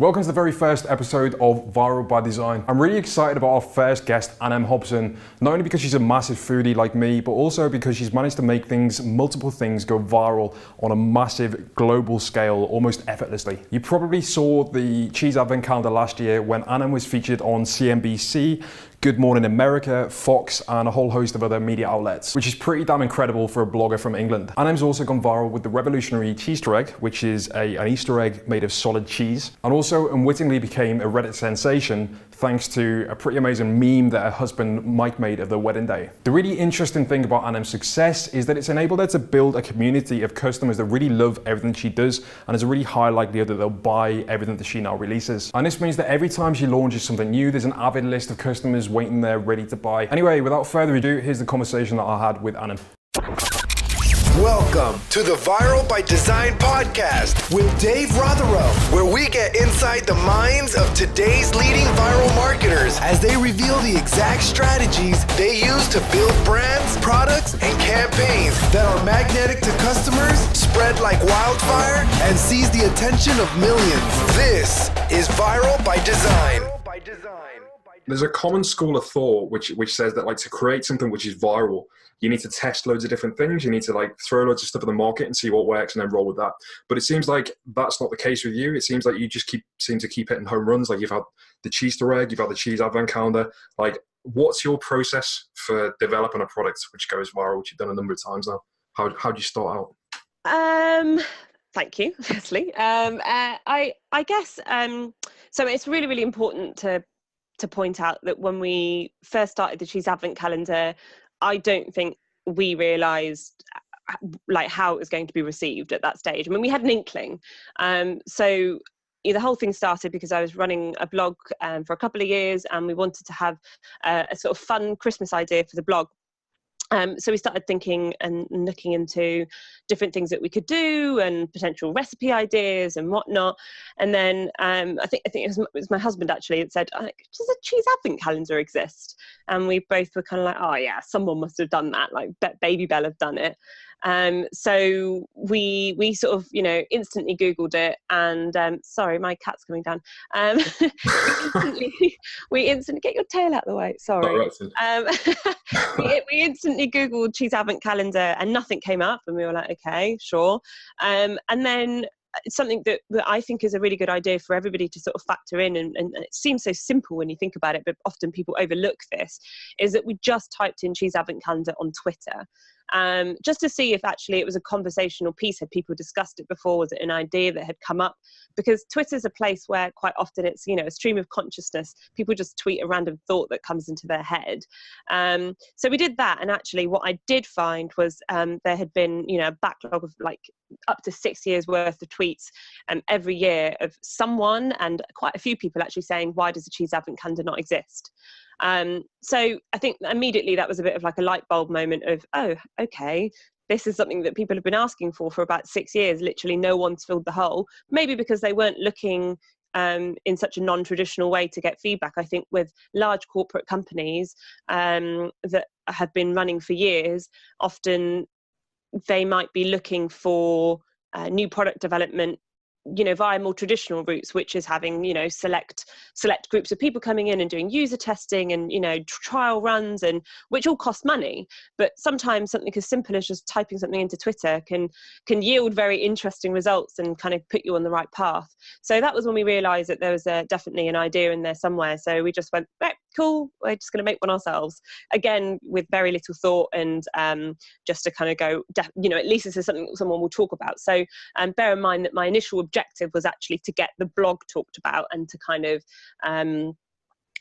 Welcome to the very first episode of Viral by Design. I'm really excited about our first guest, Annem Hobson, not only because she's a massive foodie like me, but also because she's managed to make multiple things go viral on a massive global scale almost effortlessly. You probably saw the cheese advent calendar last year when Annem was featured on CNBC, Good Morning America, Fox, and a whole host of other media outlets, which is pretty damn incredible for a blogger from England. Annem's also gone viral with the revolutionary Cheester egg, which is an Easter egg made of solid cheese, and also unwittingly became a Reddit sensation thanks to a pretty amazing meme that her husband Mike made of their wedding day. The really interesting thing about Annem's success is that it's enabled her to build a community of customers that really love everything she does, and there's a really high likelihood that they'll buy everything that she now releases. And this means that every time she launches something new, there's an avid list of customers waiting there ready to buy. Anyway, without further ado, here's the conversation that I had with Annem. Welcome to the Viral by Design podcast with Dave Rotherow, where we get inside the minds of today's leading viral marketers as they reveal the exact strategies they use to build brands, products, and campaigns that are magnetic to customers, spread like wildfire, and seize the attention of millions. This is Viral by Design. There's a common school of thought which says that to create something which is viral, you need to test loads of different things. You need to throw loads of stuff in the market and see what works and then roll with that. But it seems like that's not the case with you. It seems like you just seem to keep hitting home runs. You've had the Cheester egg, you've had the cheese advent calendar. What's your process for developing a product which goes viral, which you've done a number of times now? How do you start out? Thank you, firstly. I guess, so it's really, really important to point out that when we first started the cheese advent calendar, I don't think we realised how it was going to be received at that stage. I mean, we had an inkling. The whole thing started because I was running a blog for a couple of years, and we wanted to have a sort of fun Christmas idea for the blog. So we started thinking and looking into different things that we could do and potential recipe ideas and whatnot. And then I think it was my husband actually that said, does a cheese advent calendar exist? And we both were kind of like, oh yeah, someone must have done that. Baby Bell have done it. So we sort of, instantly Googled it, and sorry, my cat's coming down. We instantly get your tail out of the way. Sorry. We instantly Googled cheese advent calendar, and nothing came up, and we were like, okay, sure. And then something that I think is a really good idea for everybody to sort of factor in, and it seems so simple when you think about it, but often people overlook this, is that we just typed in cheese advent calendar on Twitter. Just to see if actually it was a conversational piece. Had people discussed it before? Was it an idea that had come up? Because Twitter's a place where quite often it's, a stream of consciousness. People just tweet a random thought that comes into their head. So we did that. And actually what I did find was there had been, a backlog of up to 6 years worth of tweets every year of someone, and quite a few people actually saying, why does the cheese advent calendar not exist? So I think immediately that was a bit of a light bulb moment of, oh, okay, this is something that people have been asking for about 6 years. Literally no one's filled the hole, maybe because they weren't looking in such a non-traditional way to get feedback. I think with large corporate companies that have been running for years, often they might be looking for new product development via more traditional routes, which is having, select groups of people coming in and doing user testing and, trial runs, and which all cost money. But sometimes something as simple as just typing something into Twitter can yield very interesting results and kind of put you on the right path. So that was when we realized that there was definitely an idea in there somewhere. So we just went, right, cool, we're just going to make one ourselves. Again, with very little thought, and just to kind of go, at least this is something that someone will talk about. So bear in mind that my initial objective was actually to get the blog talked about and to kind of I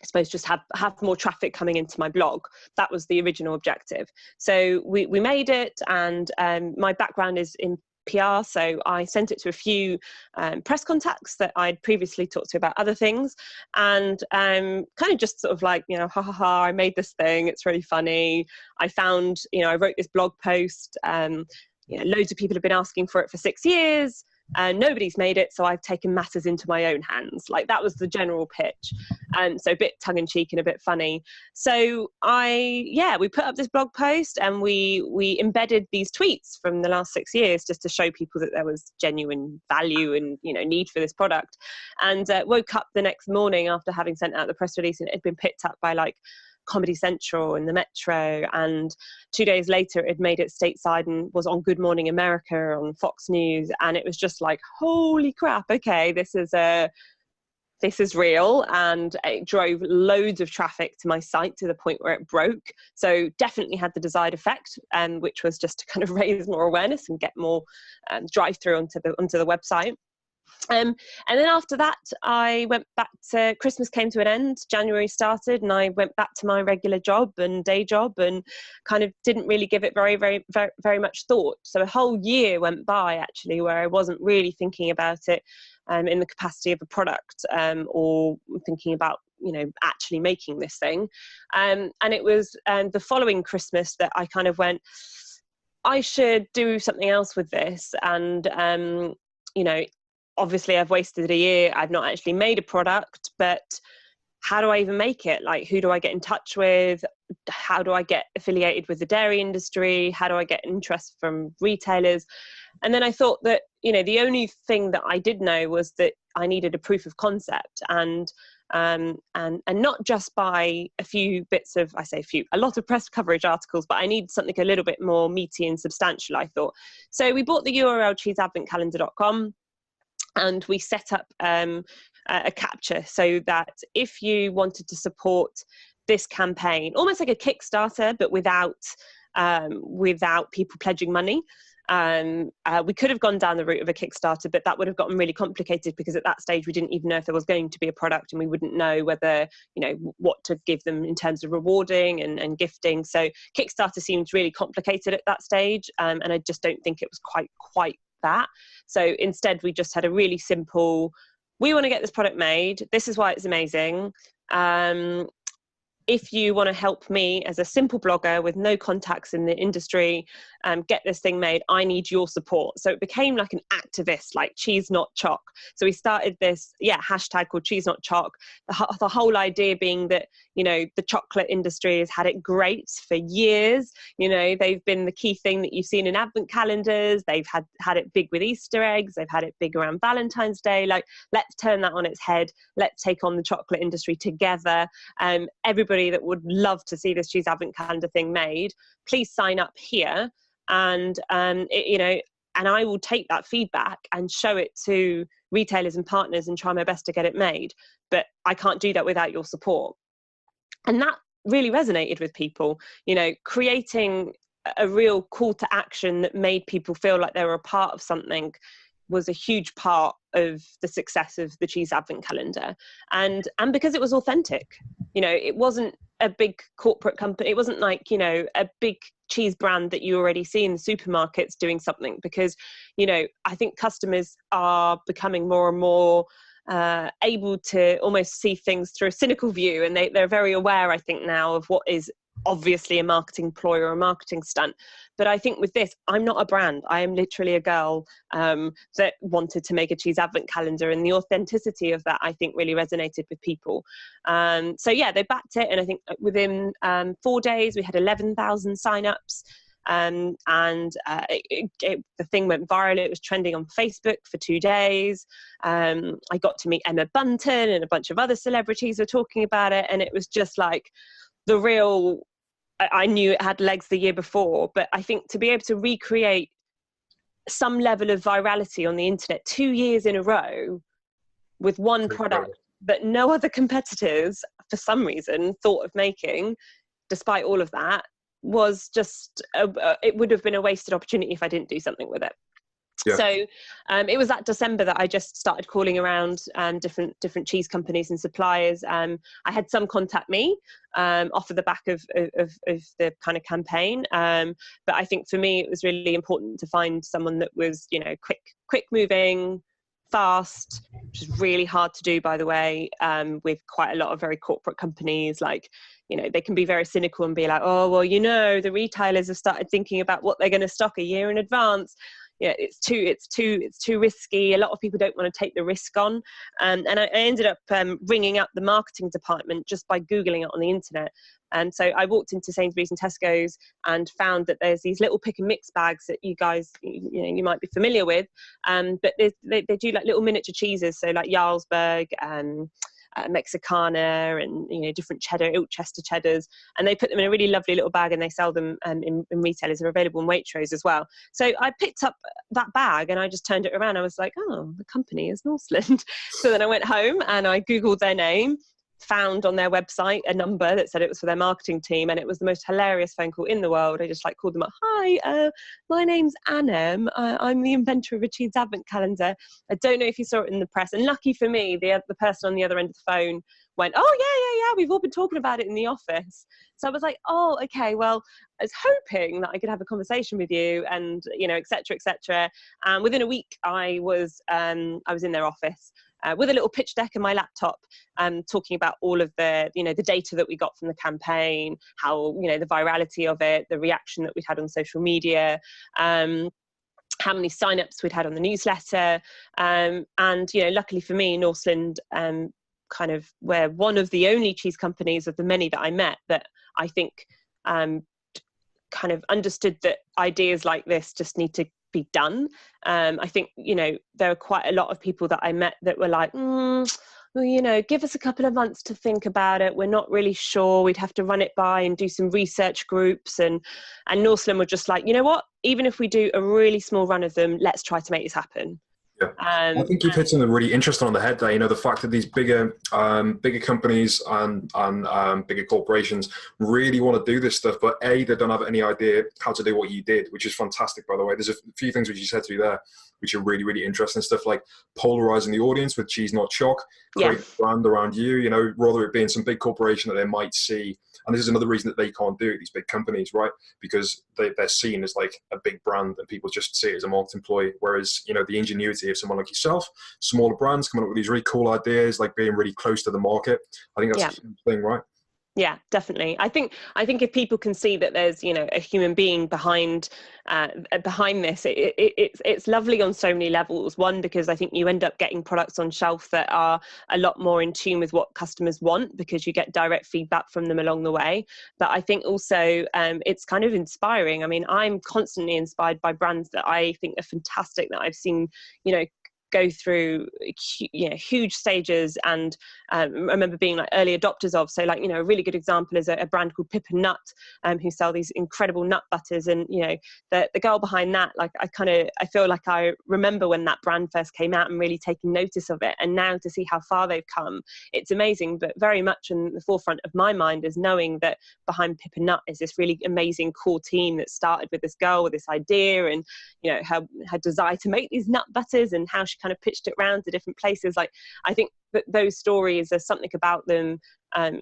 suppose just have more traffic coming into my blog. That was the original objective. So we made it, and my background is in PR, so I sent it to a few press contacts that I'd previously talked to about other things, and kind of just sort of ha ha ha, I made this thing, it's really funny. I found, I wrote this blog post, loads of people have been asking for it for 6 years. Nobody's made it, so I've taken matters into my own hands. Like, that was the general pitch. So a bit tongue-in-cheek and a bit funny. So we put up this blog post, and we embedded these tweets from the last 6 years just to show people that there was genuine value and, you know, need for this product. And woke up the next morning after having sent out the press release, and it had been picked up by like Comedy Central and the Metro, and 2 days later it had made it stateside and was on Good Morning America on Fox News. And it was just like, holy crap, okay, this is real. And it drove loads of traffic to my site to the point where it broke. So definitely had the desired effect, which was just to kind of raise more awareness and get more drive through onto the website. And then after that, I went back to, Christmas came to an end, January started, and I went back to my regular job and day job, and kind of didn't really give it very, very, very, very much thought. So a whole year went by actually where I wasn't really thinking about it in the capacity of a product, or thinking about, you know, actually making this thing. And it was the following Christmas that I kind of went, I should do something else with this. And, you know, obviously I've wasted a year. I've not actually made a product, but how do I even make it? Like, who do I get in touch with? How do I get affiliated with the dairy industry? How do I get interest from retailers? And then I thought that, you know, the only thing that I did know was that I needed a proof of concept, and not just by a few bits of, a lot of press coverage articles, but I need something a little bit more meaty and substantial, I thought. So we bought the URL cheeseadventcalendar.com. And we set up a capture so that if you wanted to support this campaign, almost like a Kickstarter, but without people pledging money, we could have gone down the route of a Kickstarter, but that would have gotten really complicated, because at that stage we didn't even know if there was going to be a product, and we wouldn't know whether, you know, what to give them in terms of rewarding and gifting. So Kickstarter seemed really complicated at that stage, and I just don't think it was quite that. So instead we just had a really simple, we want to get this product made, this is why it's amazing. If you want to help me as a simple blogger with no contacts in the industry, get this thing made, I need your support. So it became like an activist, like cheese not chalk. So we started this hashtag called cheese not chalk. The whole idea being that, you know, the chocolate industry has had it great for years. You know, they've been the key thing that you've seen in advent calendars. They've had it big with Easter eggs. They've had it big around Valentine's Day. Like, let's turn that on its head. Let's take on the chocolate industry together. Everybody that would love to see this cheese advent calendar thing made, please sign up here, and you know, and I will take that feedback and show it to retailers and partners and try my best to get it made. But I can't do that without your support. And that really resonated with people, you know, creating a real call to action that made people feel like they were a part of something was a huge part of the success of the cheese advent calendar. And because it was authentic, you know, it wasn't a big corporate company. It wasn't like, you know, a big cheese brand that you already see in the supermarkets doing something, because, you know, I think customers are becoming more and more able to almost see things through a cynical view. And they're very aware, I think, now of what is obviously a marketing ploy or a marketing stunt. But I think with this, I'm not a brand. I am literally a girl that wanted to make a cheese advent calendar, and the authenticity of that, I think, really resonated with people. So yeah, they backed it, and I think within 4 days we had 11,000 signups. The thing went viral. It was trending on Facebook for 2 days. I got to meet Emma Bunton, and a bunch of other celebrities were talking about it, and it was just like the real, I knew it had legs the year before, but I think to be able to recreate some level of virality on the internet 2 years in a row with one product that no other competitors for some reason thought of making, despite all of that, was just it would have been a wasted opportunity if I didn't do something with it. Yeah. So it was that December that I just started calling around different cheese companies and suppliers. I had some contact me off of the back of the kind of campaign, but I think for me it was really important to find someone that was, you know, quick moving, fast, which is really hard to do, by the way, with quite a lot of very corporate companies. Like, you know, they can be very cynical and be like, oh, well, you know, the retailers have started thinking about what they're going to stock a year in advance. it's too risky. A lot of people don't want to take the risk on. And I ended up ringing up the marketing department just by Googling it on the internet. And so I walked into Sainsbury's and Tesco's and found that there's these little pick and mix bags that you guys, you might be familiar with. But they do like little miniature cheeses. So like Jarlsberg, Mexicana, and different cheddar, Ilchester cheddars, and they put them in a really lovely little bag, and they sell them in retailers. They're available in Waitrose as well. So I picked up that bag and I just turned it around. I was like, oh, the company is Northland. So then I went home and I Googled their name, found on their website a number that said it was for their marketing team, and it was the most hilarious phone call in the world. I just called them up. Hi, my name's Annem. I'm the inventor of a cheese advent calendar. I don't know if you saw it in the press. And lucky for me, the person on the other end of the phone went, oh yeah, we've all been talking about it in the office. So I was like, oh, okay, well, I was hoping that I could have a conversation with you, and et cetera, et cetera. And within a week I was in their office with a little pitch deck and my laptop, talking about all of the data that we got from the campaign, how the virality of it, the reaction that we'd had on social media, how many signups we'd had on the newsletter, and luckily for me, Northland kind of were one of the only cheese companies of the many that I met that I think kind of understood that ideas like this just need to be done. I think there are quite a lot of people that I met that were like, well, give us a couple of months to think about it, we're not really sure, we'd have to run it by and do some research groups, and Northland were just like, you know what, even if we do a really small run of them, let's try to make this happen. Yeah, I think you've hit something really interesting on the head there. The fact that these bigger companies and bigger corporations really want to do this stuff, but they don't have any idea how to do what you did, which is fantastic, by the way. There's a few things which you said to me there, which are really, really interesting. Stuff like polarizing the audience with cheese, not shock, create a brand around you, rather it being some big corporation that they might see. And this is another reason that they can't do it, these big companies, right? Because they're seen as like a big brand and people just see it as a marketing ploy. Whereas, the ingenuity of someone like yourself, smaller brands coming up with these really cool ideas, like being really close to the market, I think that's a huge thing, right? Yeah, definitely. I think if people can see that there's a human being behind this, it's lovely on so many levels. One, because I think you end up getting products on shelf that are a lot more in tune with what customers want, because you get direct feedback from them along the way. But I think also it's kind of inspiring. I mean, I'm constantly inspired by brands that I think are fantastic, that I've seen go through huge stages, and I remember being like early adopters of. So like a really good example is a brand called Pip and Nut, who sell these incredible nut butters, and the girl behind that, like I feel like I remember when that brand first came out and really taking notice of it, and now to see how far they've come, it's amazing. But very much in the forefront of my mind is knowing that behind Pip and Nut is this really amazing core team that started with this girl with this idea, and her desire to make these nut butters, and how she kind of pitched it around to different places. Like, I think that those stories, there's something about them,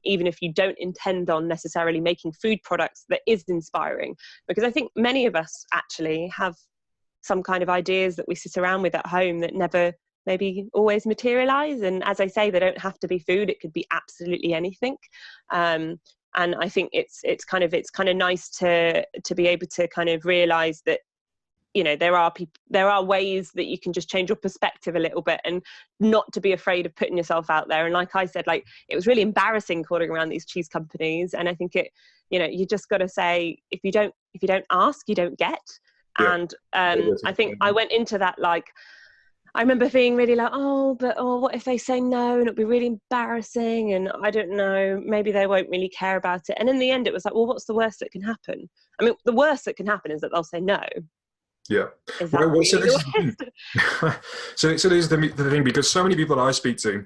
even if you don't intend on necessarily making food products, that is inspiring. Because I think many of us actually have some kind of ideas that we sit around with at home that never maybe always materialize. And as I say, they don't have to be food, it could be absolutely anything. And I think it's kind of nice to be able to kind of realize that there are ways that you can just change your perspective a little bit, and not to be afraid of putting yourself out there. And like I said, like, it was really embarrassing calling around these cheese companies, and I think you just got to say, if you don't ask, you don't get. Yeah. And I think I went into that, like, I remember being really like, what if they say no, and it'll be really embarrassing, and I don't know, maybe they won't really care about it. And in the end, it was like, well, what's the worst that can happen? I mean, the worst that can happen is that they'll say no. Yeah. So this is the thing, because so many people that I speak to,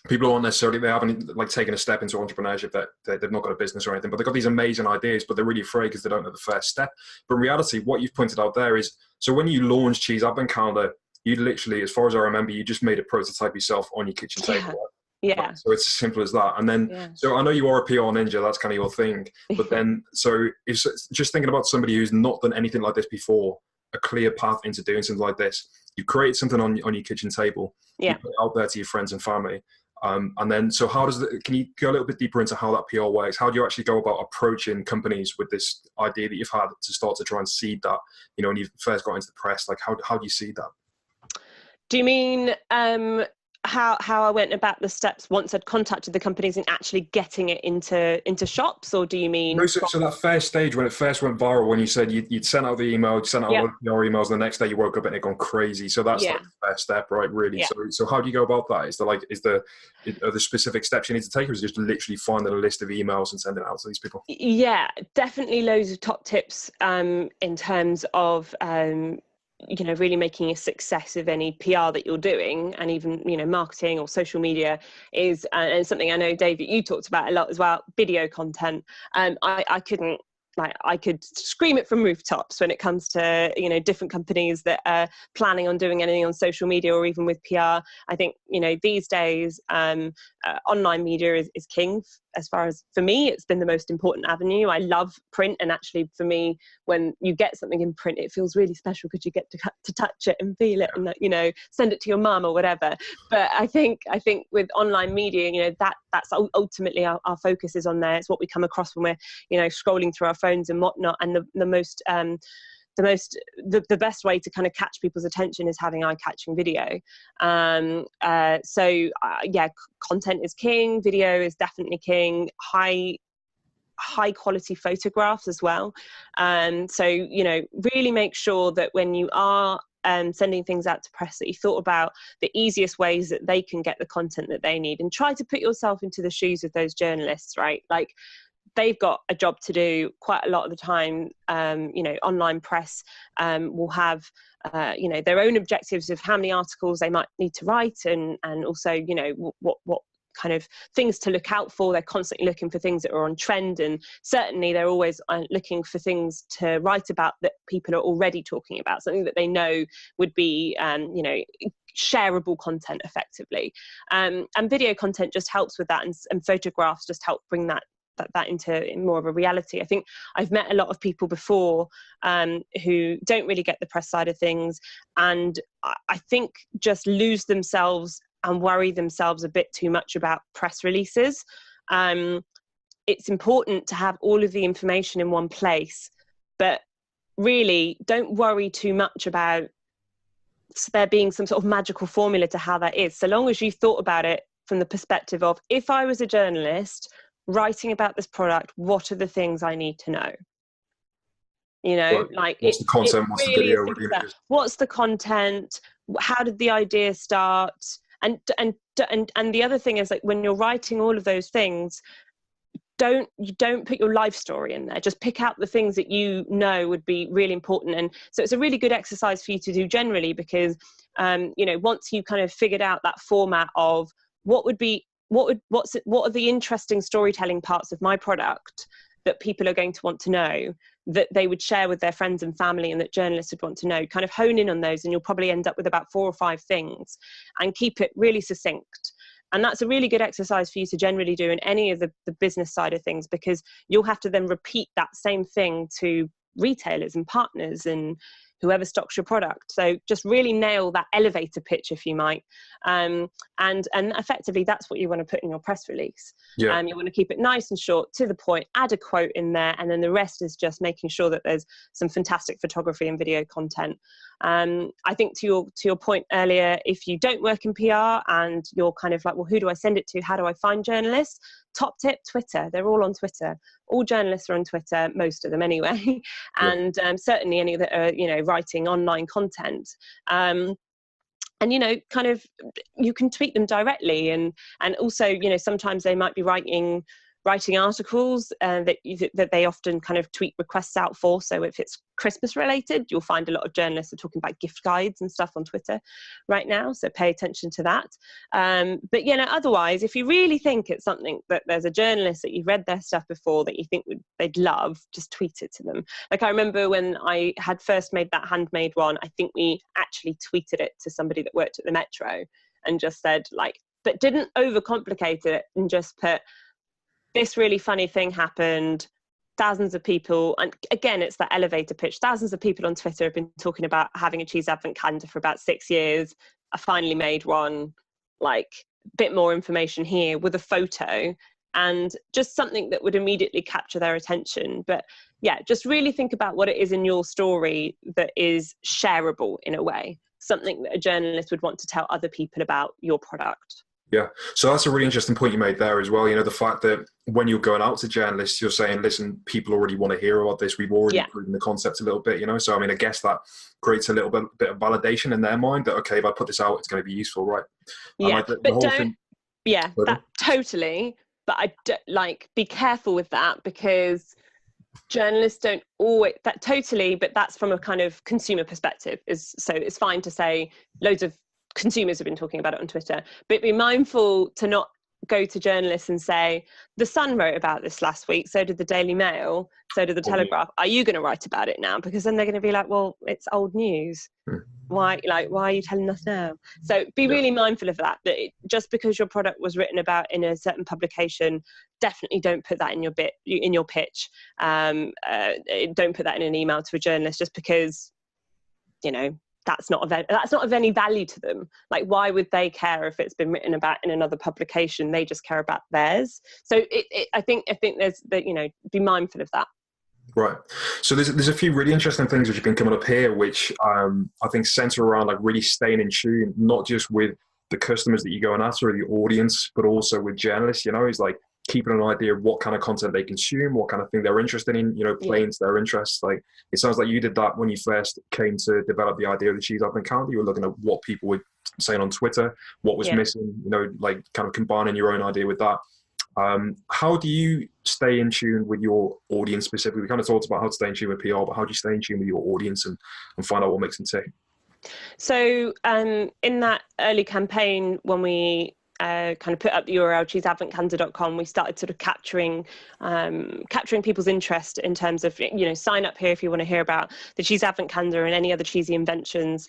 people who aren't necessarily, they haven't like taken a step into entrepreneurship, that they've not got a business or anything, but they've got these amazing ideas, but they're really afraid because they don't know the first step. But in reality, what you've pointed out there is, so when you launched Cheese Advent Calendar, you literally, as far as I remember, you just made a prototype yourself on your kitchen table. Yeah. So it's as simple as that. And then, so I know you are a PR ninja, that's kind of your thing. But then, so it's just thinking about somebody who's not done anything like this before, a clear path into doing something like this. You create something on your kitchen table. Yeah. You put it out there to your friends and family. And then, so can you go a little bit deeper into how that PR works? How do you actually go about approaching companies with this idea that you've had to start to try and seed that, when you first got into the press, like how do you seed that? Do you mean how I went about the steps once I'd contacted the companies and actually getting it into shops, or do you mean? No, so that first stage when it first went viral, when you said you'd sent out the email, you'd sent out your emails, and the next day you woke up and it gone crazy. So that's like the first step, right? Really. Yeah. So how do you go about that? Are there specific steps you need to take, or is it just literally finding a list of emails and sending it out to these people? Yeah, definitely loads of top tips in terms of really making a success of any PR that you're doing, and even marketing or social media is and something I know, Dave, that you talked about a lot as well. Video content. I could scream it from rooftops when it comes to different companies that are planning on doing anything on social media or even with PR. I think these days online media is king. As far as, for me, it's been the most important avenue. I love print, and actually for me, when you get something in print, it feels really special because you get to touch it and feel it, and send it to your mum or whatever. But I think with online media, that's ultimately our focus is on there. It's what we come across when we're scrolling through our phones and whatnot, and the best way to kind of catch people's attention is having eye-catching video. Content is king. Video is definitely king. High quality photographs as well. Really make sure that when you are sending things out to press, that you thought about the easiest ways that they can get the content that they need, and try to put yourself into the shoes of those journalists, right? Like, they've got a job to do quite a lot of the time. Online press will have their own objectives of how many articles they might need to write, and also what kind of things to look out for. They're constantly looking for things that are on trend, and certainly they're always looking for things to write about that people are already talking about, something that they know would be shareable content effectively. And video content just helps with that, and photographs just help bring that into more of a reality. I think I've met a lot of people before who don't really get the press side of things, and I think just lose themselves and worry themselves a bit too much about press releases. It's important to have all of the information in one place, but really don't worry too much about there being some sort of magical formula to how that is, so long as you thought about it from the perspective of, if I was a journalist writing about this product, what are the things I need to know? What's the content, what's the video, what's the content, how did the idea start? And the other thing is, like, when you're writing all of those things, don't put your life story in there. Just pick out the things that would be really important. And so it's a really good exercise for you to do generally, because once you kind of figured out that format of what are the interesting storytelling parts of my product that people are going to want to know, that they would share with their friends and family, and that journalists would want to know, kind of hone in on those, and you'll probably end up with about 4 or 5 things, and keep it really succinct. And that's a really good exercise for you to generally do in any of the business side of things, because you'll have to then repeat that same thing to retailers and partners and whoever stocks your product. So just really nail that elevator pitch, if you might. And effectively, that's what you want to put in your press release. Yeah. You want to keep it nice and short, to the point, add a quote in there, and then the rest is just making sure that there's some fantastic photography and video content. I think to your point earlier, if you don't work in PR and you're kind of like, well, who do I send it to? How do I find journalists? Top tip, Twitter. They're all on Twitter. All journalists are on Twitter, most of them anyway. And certainly any that are, writing online content. And, kind of, you can tweet them directly. And also, sometimes they might be writing articles that they often kind of tweet requests out for. So if it's Christmas related, you'll find a lot of journalists are talking about gift guides and stuff on Twitter right now. So pay attention to that. But otherwise, if you really think it's something that there's a journalist that you've read their stuff before that you think they'd love, just tweet it to them. Like, I remember when I had first made that handmade one, I think we actually tweeted it to somebody that worked at the Metro, and just said, like, but didn't overcomplicate it, and just put, this really funny thing happened. Thousands of people, and again, it's that elevator pitch. Thousands of people on Twitter have been talking about having a cheese advent calendar for about 6 years. I finally made one. Like, bit more information here with a photo, and just something that would immediately capture their attention. But yeah, just really think about what it is in your story that is shareable in a way, something that a journalist would want to tell other people about your product. Yeah, so that's a really interesting point you made there as well. You know, the fact that when you're going out to journalists, you're saying, listen, people already want to hear about this. We've already proven the concept a little bit, you know? So, I mean, I guess that creates a little bit of validation in their mind that, okay, if I put this out, it's going to be useful, right? Yeah, totally. But be careful with that, because journalists don't always, but that's from a kind of consumer perspective. So it's fine to say loads of consumers have been talking about it on Twitter, but be mindful to not go to journalists and say, the Sun wrote about this last week, so did the Daily Mail, so did the Telegraph. Are you going to write about it now? Because then they're going to be like, well, it's old news. Why are you telling us now? So be really mindful of that, just because your product was written about in a certain publication, definitely don't put that in your pitch. Don't put that in an email to a journalist, just because, you know, that's not of any value to them. Like, why would they care if it's been written about in another publication? They just care about theirs. So I think there's that, you know, be mindful of that. Right. So there's a few really interesting things which have been coming up here, which I think center around like really staying in tune, not just with the customers that you're going after or the audience, but also with journalists. You know, is like keeping an idea of what kind of content they consume, what kind of thing they're interested in, you know, playing to their interests. Like, it sounds like you did that when you first came to develop the idea of the cheese advent calendar. You were looking at what people were saying on Twitter, what was missing, you know, like kind of combining your own idea with that. How do you stay in tune with your audience specifically? We kind of talked about how to stay in tune with PR, but how do you stay in tune with your audience and find out what makes them tick? So in that early campaign, when we kind of put up the URL cheeseadventcalendar.com, we started sort of capturing people's interest in terms of, you know, sign up here if you want to hear about the Cheese Advent Calendar and any other cheesy inventions.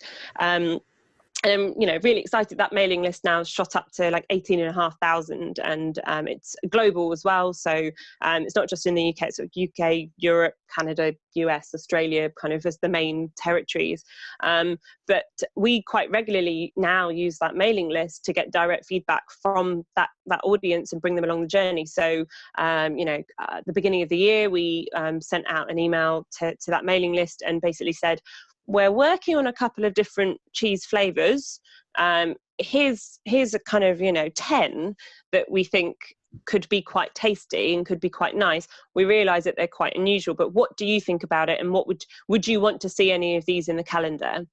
And you know, really excited. That mailing list now shot up to like 18,500, and it's global as well. So it's not just in the UK, it's UK, Europe, Canada, US, Australia, kind of as the main territories. But we quite regularly now use that mailing list to get direct feedback from that audience and bring them along the journey. So you know, at the beginning of the year, we sent out an email to that mailing list and basically said, we're working on a couple of different cheese flavors. Here's a kind of, you know, 10 that we think could be quite tasty and could be quite nice. We realize that they're quite unusual, but what do you think about it? And what would you want to see any of these in the calendar?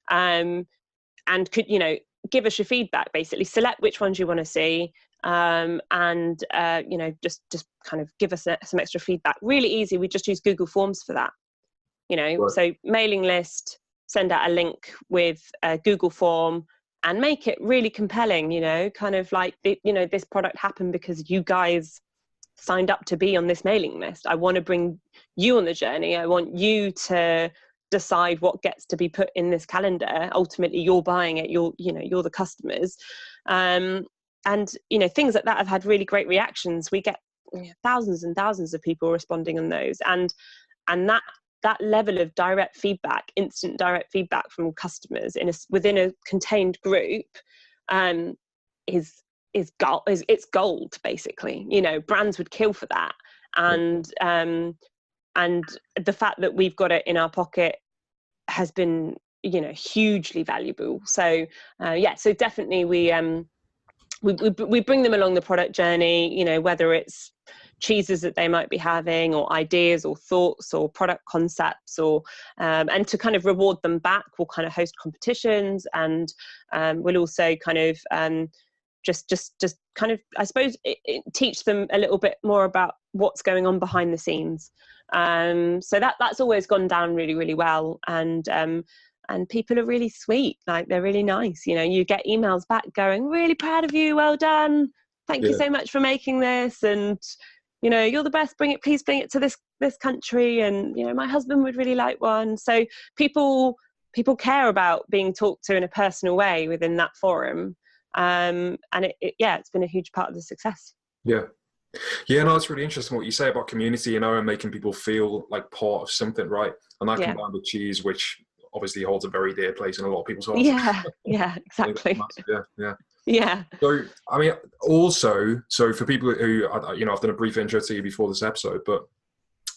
And could, you know, give us your feedback, basically select which ones you want to see. And you know, just kind of give us some extra feedback. Really easy. We just use Google Forms for that. You know, right. So mailing list, send out a link with a Google form and make it really compelling, you know, kind of like, you know, this product happened because you guys signed up to be on this mailing list. I want to bring you on the journey. I want you to decide what gets to be put in this calendar. Ultimately, you're buying it. You're the customers. And, you know, things like that have had really great reactions. We get thousands and thousands of people responding on those. And that level of direct feedback, instant direct feedback from customers within a contained group, is gold, basically. You know, brands would kill for that, and the fact that we've got it in our pocket has been, you know, hugely valuable. So so definitely we bring them along the product journey. You know, whether it's cheeses that they might be having, or ideas or thoughts or product concepts, or and to kind of reward them back, we'll kind of host competitions, and we'll also kind of just kind of, I suppose, teach them a little bit more about what's going on behind the scenes. So that's always gone down really, really well, and people are really sweet. Like, they're really nice. You know, you get emails back going, really proud of you, well done, thank you so much for making this, and you know, you're the best, please bring it to this country, and you know, my husband would really like one. So people care about being talked to in a personal way within that forum, and it's been a huge part of the success. No, it's really interesting what you say about community, you know, and making people feel like part of something, right? And that combined with cheese, which obviously holds a very dear place in a lot of people's hearts. Yeah, exactly. Yeah. Yeah. So, I mean, also, so for people who, you know, I've done a brief intro to you before this episode, but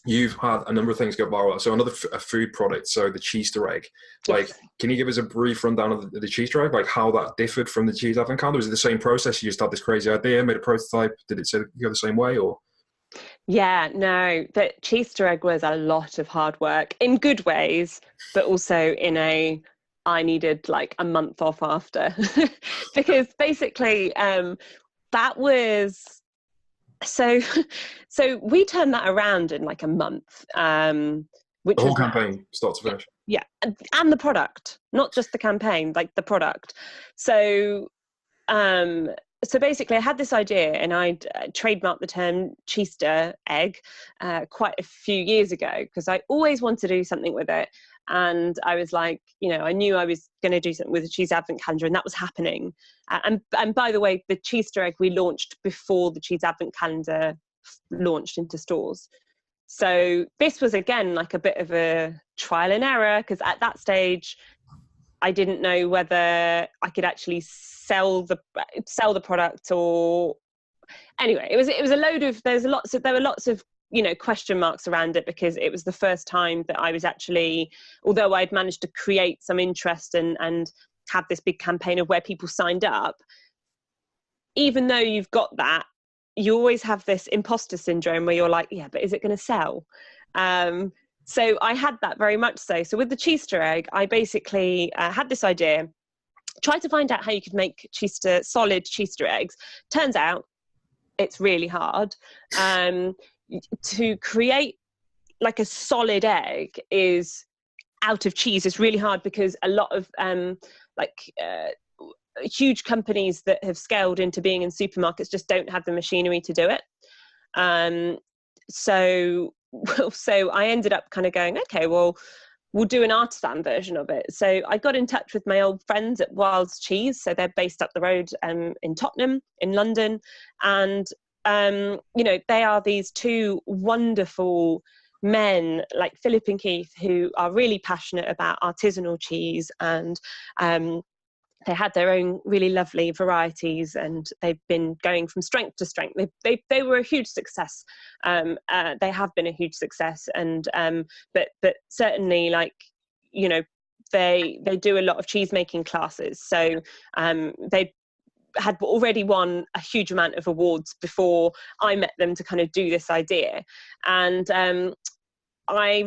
you've had a number of things go viral. So another a food product, so the Cheester egg. Like, Yes. can you give us a brief rundown of the Cheester egg, like how that differed from the cheese avocado? Was it the same process? You just had this crazy idea, made a prototype. Did it go the same way, or? Yeah, no, the Cheester egg was a lot of hard work in good ways, but also in I needed like a month off after because basically that was so so we turned that around in like a month, which The whole was mad. campaign, start to finish. Yeah, and the product, not just the campaign, like the product. So um so basically I had this idea and I'd trademarked the term Cheester egg quite a few years ago because I always wanted to do something with it. And I was like, you know, I knew I was going to do something with the cheese advent calendar, and that was happening. And by the way, the Cheester egg we launched before the cheese advent calendar launched into stores. So this was again like a bit of a trial and error because at that stage I didn't know whether I could actually sell the product, or anyway, it was a load of there were lots of you know question marks around it because it was the first time that I was actually, although I'd managed to create some interest and have this big campaign of where people signed up, even though you've got that, you always have this imposter syndrome where you're like, yeah, but is it going to sell? So I had that very much so. So with the Cheester egg, I basically had this idea, tried to find out how you could make solid Cheester eggs. Turns out it's really hard. To create like a solid egg is out of cheese. It's really hard because a lot of huge companies that have scaled into being in supermarkets just don't have the machinery to do it. So I ended up kind of going, okay, well, we'll do an artisan version of it. So I got in touch with my old friends at Wild's Cheese. So they're based up the road in Tottenham, in London. And, you know, they are these two wonderful men like Philip and Keith who are really passionate about artisanal cheese, and they had their own really lovely varieties, and they've been going from strength to strength. They were a huge success. They have been a huge success, and but certainly, like, you know, they do a lot of cheese making classes. So they had already won a huge amount of awards before I met them to kind of do this idea. And I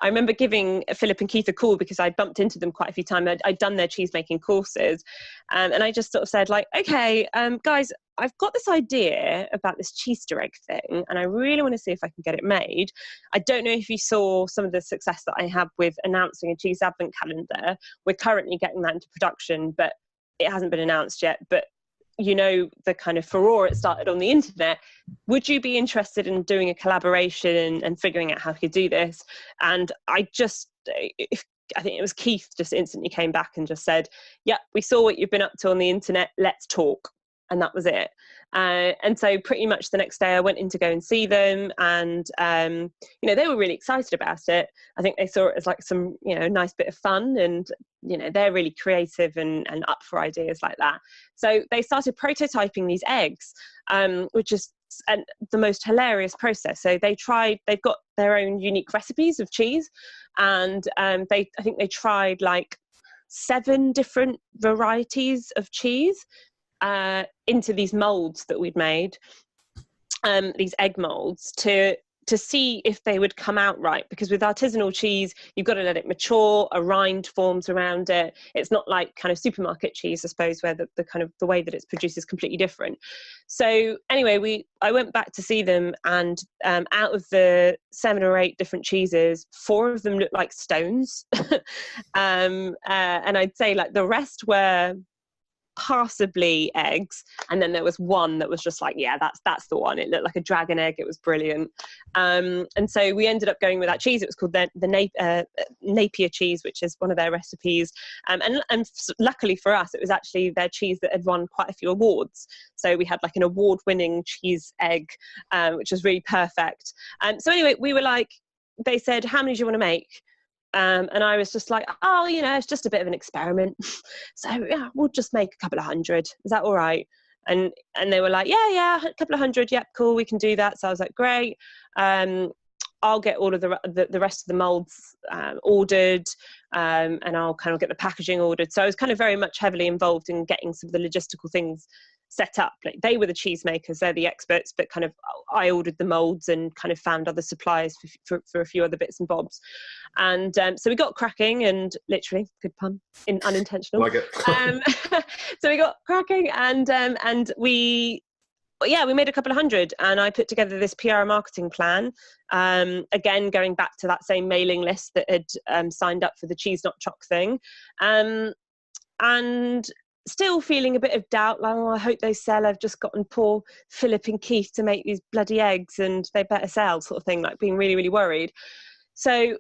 remember giving Philip and Keith a call because I bumped into them quite a few times. I'd done their cheese making courses, and I just sort of said, like, okay, guys, I've got this idea about this Cheester egg thing, and I really want to see if I can get it made. I don't know if you saw some of the success that I had with announcing a cheese advent calendar. We're currently getting that into production, but it hasn't been announced yet. But you know, the kind of furore it started on the internet. Would you be interested in doing a collaboration and figuring out how to do this? And I think it was Keith just instantly came back and just said, yeah, we saw what you've been up to on the internet, let's talk. And that was it. And so pretty much the next day I went in to go and see them, and you know, they were really excited about it. I think they saw it as like some, you know, nice bit of fun, and you know, they're really creative and up for ideas like that. So they started prototyping these eggs, which is the most hilarious process. So they've got their own unique recipes of cheese, and I think they tried like 7 different varieties of cheese into these molds that we'd made, these egg molds, to see if they would come out right. Because with artisanal cheese, you've got to let it mature, a rind forms around it. It's not like kind of supermarket cheese, I suppose, where the kind of the way that it's produced is completely different. So anyway, I went back to see them, and out of the 7 or 8 different cheeses, 4 of them looked like stones. And I'd say like the rest were passably eggs, and then there was one that was just like, yeah, that's the one. It looked like a dragon egg. It was brilliant. And so we ended up going with that cheese. It was called the Napier cheese, which is one of their recipes, and luckily for us, it was actually their cheese that had won quite a few awards. So we had like an award-winning cheese egg, which was really perfect. So anyway, we were like, they said, how many do you want to make? And I was just like, oh, you know, it's just a bit of an experiment. So yeah, we'll just make a couple of hundred. Is that all right? And they were like, yeah, a couple of hundred. Yep, cool, we can do that. So I was like, great. I'll get all of the rest of the molds ordered, and I'll kind of get the packaging ordered. So I was kind of very much heavily involved in getting some of the logistical things set up. Like, they were the cheesemakers, they're the experts, but kind of I ordered the molds and kind of found other suppliers for a few other bits and bobs. And so we got cracking, and literally, good pun, unintentional. Like it. So we got cracking, and we made a couple of hundred, and I put together this PR marketing plan. Again, going back to that same mailing list that had signed up for the cheese not choc thing. And still feeling a bit of doubt, like, oh, I hope they sell. I've just gotten poor Philip and Keith to make these bloody eggs, and they better sell, sort of thing, like being really, really worried. So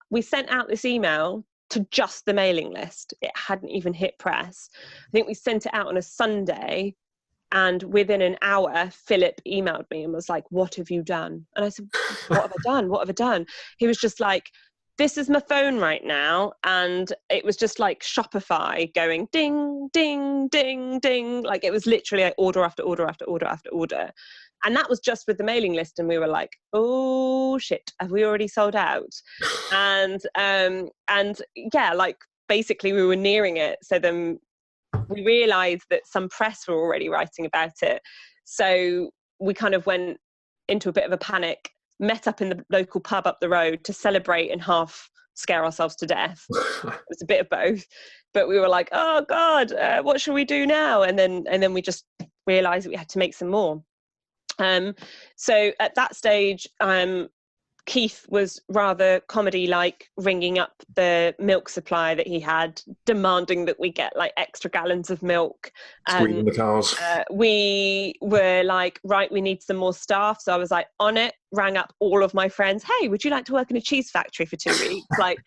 we sent out this email to just the mailing list. It hadn't even hit press. I think we sent it out on a Sunday, and within an hour, Philip emailed me and was like, what have you done? And I said, what have I done? What have I done? He was just like, this is my phone right now. And it was just like Shopify going ding, ding, ding, ding. Like, it was literally like order after order after order after order. And that was just with the mailing list. And we were like, oh shit, have we already sold out? And yeah, like, basically we were nearing it. So then we realized that some press were already writing about it. So we kind of went into a bit of a panic, met up in the local pub up the road to celebrate and half scare ourselves to death. It was a bit of both, but we were like, oh God, what should we do now? And then we just realized that we had to make some more. So at that stage, Keith was rather comedy-like, ringing up the milk supply that he had, demanding that we get like extra gallons of milk. Squeezing the cows. We were like, right, we need some more staff. So I was like, on it, rang up all of my friends. Hey, would you like to work in a cheese factory for 2 weeks? Like,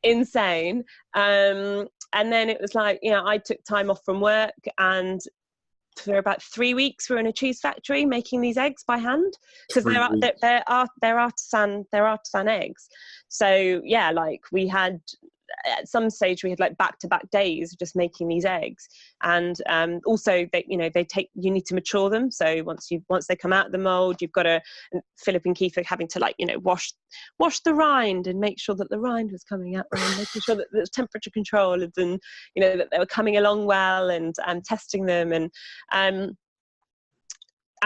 insane. And then it was like, you know, I took time off from work, and for about 3 weeks we were in a cheese factory making these eggs by hand, because they're artisan eggs. So yeah, like, we had, at some stage we had like back-to-back days of just making these eggs. And also you need to mature them. So once they come out of the mold, you've got to, Philip and Keith are having to, like, you know, wash the rind and make sure that the rind was coming out well, making sure that there's temperature control, and, you know, that they were coming along well, and testing them. And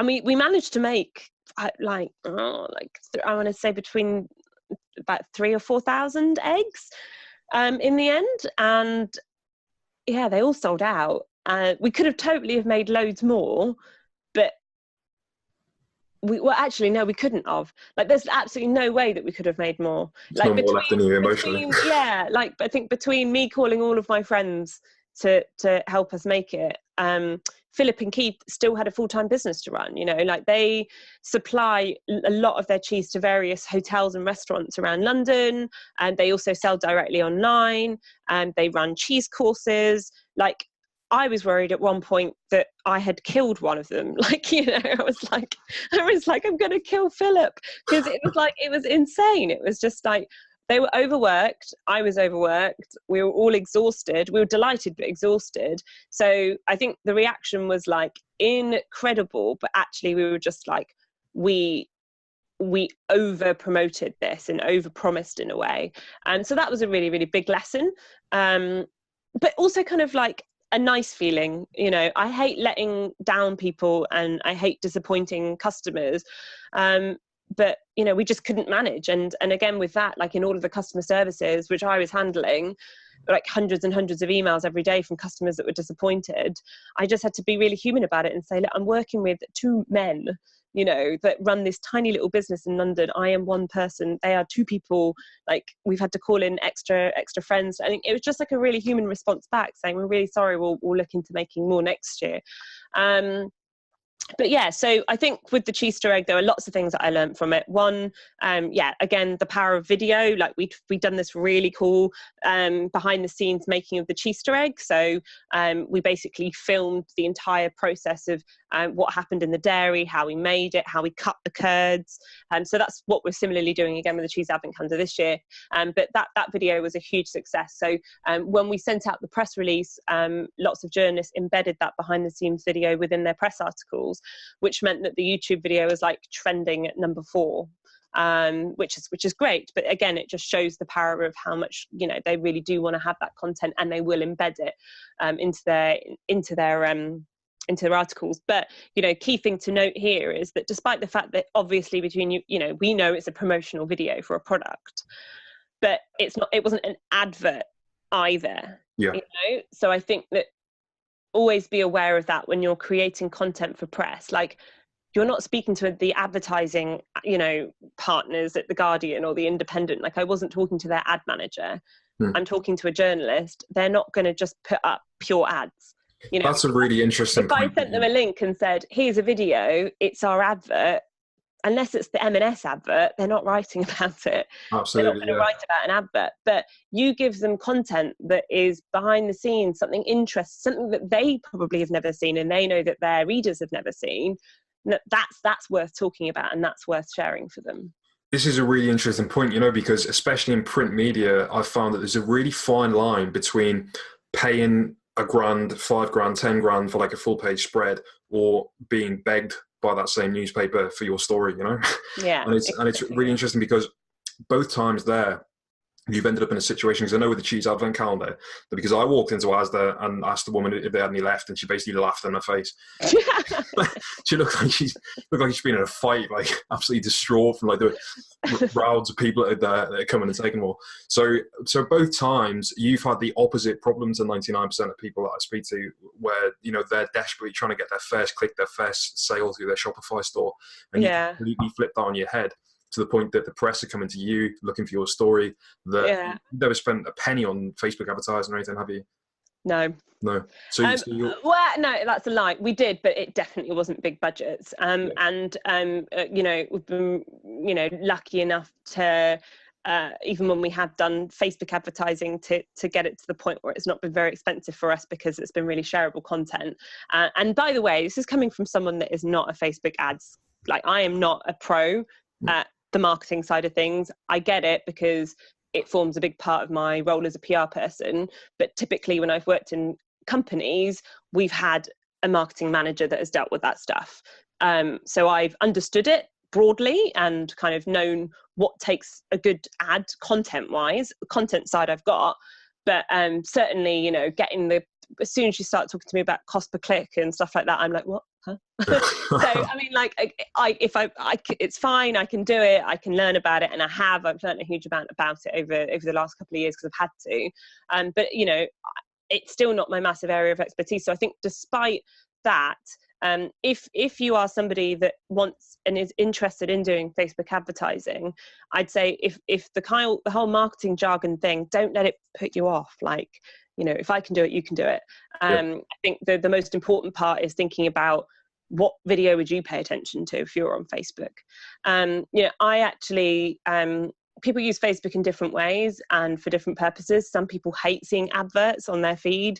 we managed to make I want to say between about 3,000 or 4,000 eggs in the end. And yeah, they all sold out. We could have totally have made loads more, but we couldn't have. Like, there's absolutely no way that we could have made more. There's no more left in you emotionally. Yeah, like, I think between me calling all of my friends to help us make it, Philip and Keith still had a full-time business to run. You know, like, they supply a lot of their cheese to various hotels and restaurants around London, and they also sell directly online, and they run cheese courses. Like, I was worried at one point that I had killed one of them. Like, you know, I was like, I'm going to kill Philip, because it was insane. It was just like, they were overworked. I was overworked. We were all exhausted. We were delighted, but exhausted. So I think the reaction was like incredible, but actually we were just like, we over promoted this and over promised in a way. And so that was a really, really big lesson. But also kind of like a nice feeling. You know, I hate letting down people, and I hate disappointing customers. But, you know, we just couldn't manage. And again, with that, like, in all of the customer services, which I was handling, like hundreds and hundreds of emails every day from customers that were disappointed, I just had to be really human about it and say, look, I'm working with 2 men, you know, that run this tiny little business in London. I am 1 person. They are 2 people. Like, we've had to call in extra friends. I think it was just like a really human response back, saying, we're really sorry. We'll look into making more next year. But yeah, so I think with the Cheester egg, there are lots of things that I learned from it. One, again, the power of video. Like we'd done this really cool behind the scenes making of the Cheester egg. So we basically filmed the entire process of what happened in the dairy, how we made it, how we cut the curds. So that's what we're similarly doing again with the cheese advent calendar this year. But that video was a huge success. So when we sent out the press release, lots of journalists embedded that behind the scenes video within their press articles, which meant that the YouTube video was like trending at number 4, which is great. But again, it just shows the power of how much, you know, they really do want to have that content, and they will embed it into their articles. But, you know, key thing to note here is that despite the fact that obviously we know it's a promotional video for a product, but it wasn't an advert either. Yeah. You know, so I think that always be aware of that when you're creating content for press. Like, you're not speaking to the advertising, you know, partners at the Guardian or the Independent. Like, I wasn't talking to their ad manager. I'm talking to a journalist. They're not going to just put up pure ads. You know, that's a really interesting if I sent them a link and said, here's a video, it's our advert, unless it's the M&S advert, they're not writing about it. Absolutely, they're not going to write about an advert. But you give them content that is behind the scenes, something interesting, something that they probably have never seen, and they know that their readers have never seen. That's worth talking about, and that's worth sharing for them. This is a really interesting point, you know, because especially in print media, I've found that there's a really fine line between paying $1,000, $5,000, $10,000 for like a full page spread, or being begged by that same newspaper for your story, you know? Yeah. and it's really interesting because both times there, you've ended up in a situation, because I know with the cheese advent calendar, that because I walked into Asda and asked the woman if they had any left, and she basically laughed in my face. She looked like she's been in a fight, like absolutely distraught from like the crowds of people that are coming and taking them all. So both times you've had the opposite problem to 99% of people that I speak to, where, you know, they're desperately trying to get their first click, their first sale through their Shopify store, and you completely flip that on your head, to the point that the press are coming to you looking for your story. That you've never spent a penny on Facebook advertising or anything, have you? No. So well, no, that's a lie. We did, but it definitely wasn't big budgets. And you know, we've been, you know, lucky enough to even when we have done Facebook advertising to get it to the point where it's not been very expensive for us, because it's been really shareable content. And by the way, this is coming from someone that is not a Facebook ads. Like, I am not a pro at the marketing side of things. I get it, because it forms a big part of my role as a PR person. But typically when I've worked in companies, we've had a marketing manager that has dealt with that stuff. So I've understood it broadly and kind of known what takes a good ad content-wise. The content side I've got, but certainly, you know, as soon as you start talking to me about cost per click and stuff like that, I'm like, what? Huh? So, I mean, like, it's fine. I can do it. I can learn about it. And I've learned a huge amount about it over the last couple of years, because I've had to. But, you know, it's still not my massive area of expertise. So I think despite that, if you are somebody that wants and is interested in doing Facebook advertising, I'd say if the whole marketing jargon thing, don't let it put you off. Like, you know, if I can do it, you can do it. I think the most important part is thinking about, what video would you pay attention to if you're on Facebook? You know, I actually, people use Facebook in different ways and for different purposes. Some people hate seeing adverts on their feed.